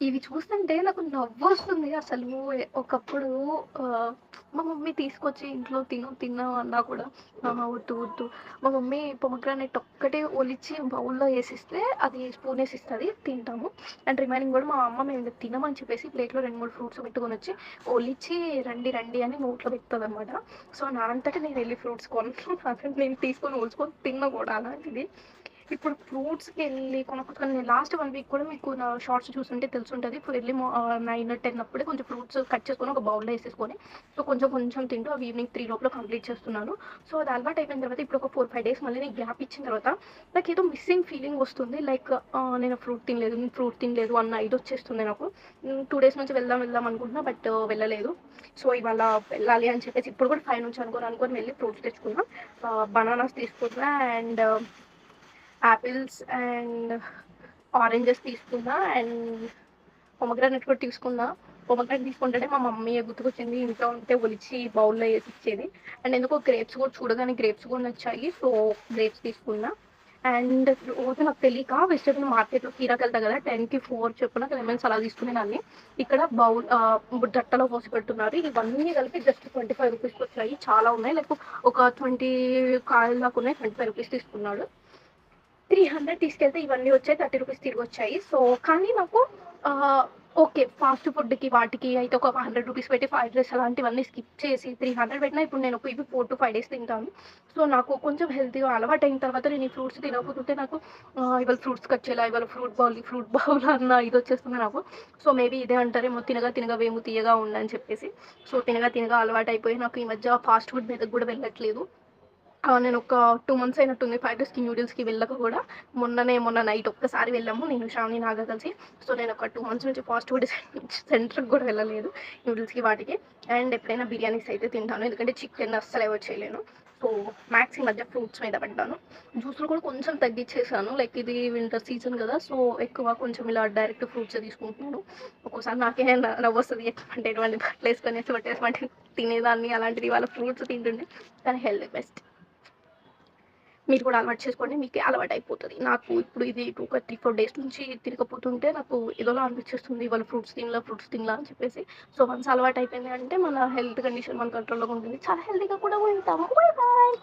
ఇవి చూస్తుంటే నాకు నవ్వొస్తుంది అసలు. ఒకప్పుడు ఆహ్, మా మమ్మీ తీసుకొచ్చి ఇంట్లో తిను తిన్నావా అన్నా కూడా, ఆహా! వద్దు వద్దు. మా మమ్మీ పొమగ్రానేట్ ఒక్కటే ఒలిచి బౌల్‌లో ఏసిస్తే అది స్పూనేసిస్తది తింటాము. అండ్ రిమైనింగ్ గూడా మా అమ్మ మేము తినమని చెప్పేసి ప్లేట్‌లో 2, 3 ఫ్రూట్స్ పెట్టుకొనొచ్చి ఒలిచి రండి రండి అని నోట్లో పెడతదనమాట. సో, నా అంతట నేనెళ్ళి ఫ్రూట్స్ కొనను. అసలు నేను తీసుకొని ఒలుచుకొని తినను గూడా అలాంటిది. ఇప్పుడు ఫ్రూట్స్‌కెళ్ళి కొనుక్కొచ్చుకొని నేను లాస్ట్ 1 వీక్ కూడా మీకు నా షార్ట్స్ చూసుంటే తెలిసుంటది. ఇప్పుడు ఎర్లీ 9, 10 అప్పుడే కొంచెం ఫ్రూట్స్ కట్ చేసుకొని ఒక బౌల్‌లో ఏసేసుకొని, సో, కొంచెం కొంచెం తింటూ అవి ఈవినింగ్ 3 లోపల కంప్లీట్ చేస్తున్నాను. సో, అది అలవాటయిపోయిన తర్వాత ఇప్పుడు ఒక 4, 5 డేస్ మళ్ళీ నేను గ్యాప్ ఇచ్చిన తర్వాత నాకేదో మిస్సింగ్ ఫీలింగ్ వస్తుంది. లైక్ నేను ఫ్రూట్ తినలేదు, నేను ఫ్రూట్ తినలేదు అన్న ఇదొచ్చేస్తుంది నాకు. 2 డేస్ నుంచి వెళ్దాం వెళ్దాం అనుకుంటున్నా. బట్ వెళ్ళలేదు. సో, ఇవాళ వెళ్ళాలి అని చెప్పేసి ఇప్పుడు కూడా 5 నుంచి అనుకోని అనుకోని వెళ్లి ఫ్రూట్స్ తెచ్చుకున్నా. బనానాస్ తీసుకున్నా అండ్ యాపిల్స్ అండ్ ఆరెంజెస్ తీసుకున్నా అండ్ పొమగ్రానేట్ కూడా తీసుకున్నా. పొమగ్రానేట్ తీసుకుంటేనే మా మమ్మీ గుర్తుకొచ్చింది. ఇంట్లో ఉంటే ఒలిచి బౌల్‌లో ఏసిచ్చేది. అండ్ ఎందుకో గ్రేప్స్ కూడా చూడగానే గ్రేప్స్ కూడా నచ్చాయి. సో, గ్రేప్స్ తీసుకున్నా. అండ్ రోజు నాకు తెలియక వెజిటబుల్ మార్కెట్‌లో కీరాకెళ్తా కదా! 10కి 4 చొప్పున లెమన్స్ అలా తీసుకునేదాన్ని. ఇక్కడ జట్టలో పోసి పెడుతున్నారు. ఇవన్నీ కలిపి జస్ట్ రూ. 25 వచ్చాయి. చాలా ఉన్నాయి. లైక్ ఒక 20 కాయల దాకా ఉన్నాయి. రూ. 25 తీసుకున్నాడు. 300 తీసుకెళ్తే ఇవన్నీ వచ్చాయి. రూ. 30 తిరిగొచ్చాయి. సో, కానీ నాకు ఆహ్, ఓకే. ఫాస్ట్ ఫుడ్‌కి వాటికి అయితే ఒక రూ. 100 పెట్టి ఫ్రైడ్ రైస్ అలాంటివన్నీ స్కిప్ చేసి 300 పెట్టినా ఇప్పుడు నేను ఇవి 4-5 డేస్ తింటాను. సో, నాకు కొంచెం హెల్తీగా అలవాటయిన తర్వాత నేను ఈ ఫ్రూట్స్ తినకపోతుంటే నాకు ఇవాళ ఫ్రూట్స్ కట్ చేయాలా, ఇవాళ ఫ్రూట్ బౌల్ అన్న ఇదొచ్చేస్తుంది నాకు. సో, మేబీ ఇదే అంటారేమో తినగా తినగా వేము తీయగా ఉండు చెప్పేసి. సో, తినగా తినగా అలవాటయిపోయి నాకు ఈ మధ్య ఫాస్ట్ ఫుడ్ మీదకి గూడా వెళ్ళట్లేదు. నేనొక 2 మంత్స్ అయినట్టుంది ఫ్రైడ్ రైస్‌కి, న్యూడిల్స్‌కి వెళ్ళక గూడా. మొన్న నైట్ ఒక్కసారి వెళ్ళాము. నేను, శ్రావణి, నాగ కలిసి. సో, నేనొక 2 మంత్స్ నుంచి ఫాస్ట్ ఫుడ్ సెంటర్‌కి గూడా వెళ్ళలేదు. న్యూడిల్స్‌కి వాటికి. అండ్ ఎప్పుడైనా బిర్యానీస్ అయితే తింటాను. ఎందుకంటే చికెన్ అస్సలు అవాయిడ్ చేయలేను. సో, మ్యాక్స్ ఈ మధ్య ఫ్రూట్స్ మీద పడ్డాను. జ్యూస్‌లు కూడా కొంచెం తగ్గిచ్చేసాను. లైక్ ఇది వింటర్ సీజన్ గదా! సో, ఎక్కువ కొంచెం ఇలా డైరెక్ట్ ఫ్రూట్సే తీసుకుంటున్నాను. ఒక్కోసారి నాకే నవ్వొస్తది. ఎటువంటి ఎటువంటి బట్టలేసుకొనేసి బట్టేసమంటే తినేదాన్ని అలాంటిది ఇవాళ ఫ్రూట్స్ తింటుండే. కానీ హెల్త్ బెస్ట్. మీరు కూడా అలవాటు చేసుకోండి. మీకే అలవాటయిపోతది. నాకు ఇప్పుడు ఇది ఒక 3, 4 డేస్ నుంచి తినకపోతుంటే నాకు ఏదోలా అనిపిచ్చేస్తుంది. ఇవాళ ఫ్రూట్స్ తినలా అని చెప్పేసి. సో, వన్స్ అలవాటయిపోయింది అంటే మన హెల్త్ కండిషన్ మన కంట్రోల్‌లో ఉంటుంది. చాలా హెల్తీగా కూడా ఉంటాము. Bye bye.